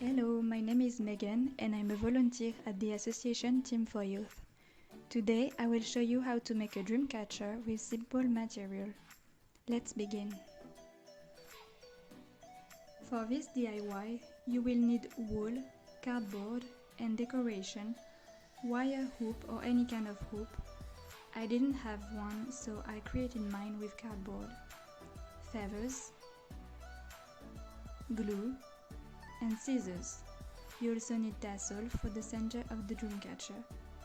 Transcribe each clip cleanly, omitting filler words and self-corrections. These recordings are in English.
Hello, my name is Megane and I'm a volunteer at the association Team for Youth. Today I will show you how to make a dream catcher with simple material. Let's begin. For this DIY, you will need wool, cardboard and decoration, wire hoop or any kind of hoop. I didn't have one, so I created mine with cardboard, feathers, glue, and scissors. You also need tassel for the center of the dream catcher,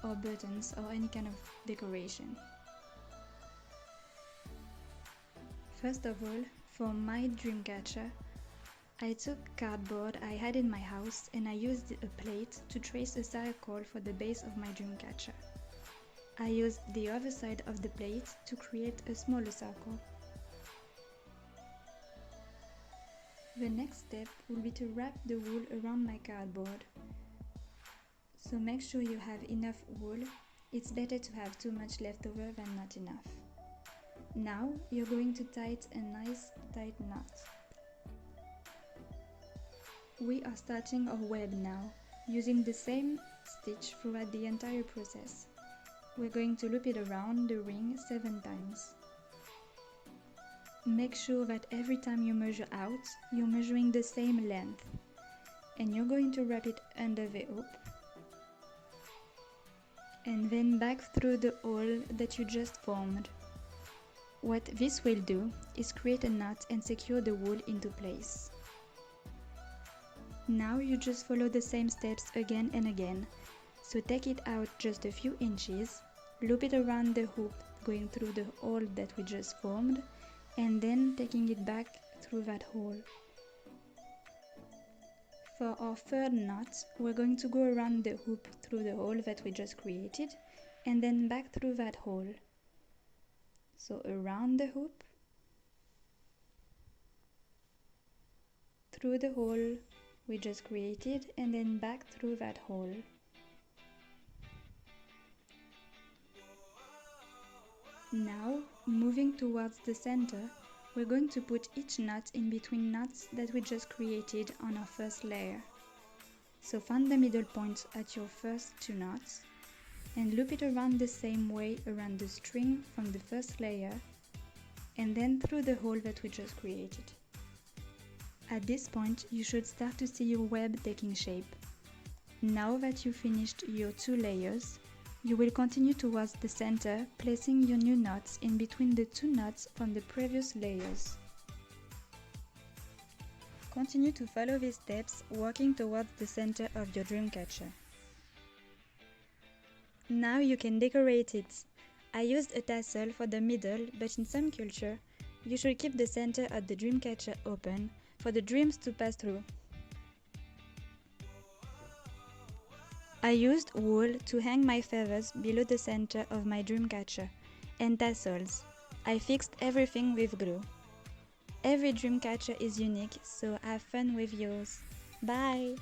or buttons or any kind of decoration. First of all, for my dream catcher, I took cardboard I had in my house and I used a plate to trace a circle for the base of my dream catcher. I used the other side of the plate to create a smaller circle. The next step will be to wrap the wool around my cardboard. So make sure you have enough wool. It's better to have too much left over than not enough. Now you're going to tie a nice tight knot. We are starting our web now, using the same stitch throughout the entire process. We're going to loop it around the ring 7 times. Make sure that every time you measure out, you're measuring the same length. And you're going to wrap it under the hoop. And then back through the hole that you just formed. What this will do is create a knot and secure the wool into place. Now you just follow the same steps again and again. So take it out just a few inches, loop it around the hoop going through the hole that we just formed, and then taking it back through that hole. For our third knot, we're going to go around the hoop through the hole that we just created, and then back through that hole. So around the hoop, through the hole we just created, and then back through that hole. Now, moving towards the center, we're going to put each knot in between knots that we just created on our first layer. So find the middle point at your first 2 knots and loop it around the same way around the string from the first layer and then through the hole that we just created. At this point, you should start to see your web taking shape. Now that you've finished your 2 layers, you will continue towards the center, placing your new knots in between the 2 knots from the previous layers. Continue to follow these steps, working towards the center of your dream catcher. Now you can decorate it. I used a tassel for the middle, but in some culture, you should keep the center of the dream catcher open for the dreams to pass through. I used wool to hang my feathers below the center of my dream catcher, and tassels. I fixed everything with glue. Every dream catcher is unique, so have fun with yours. Bye!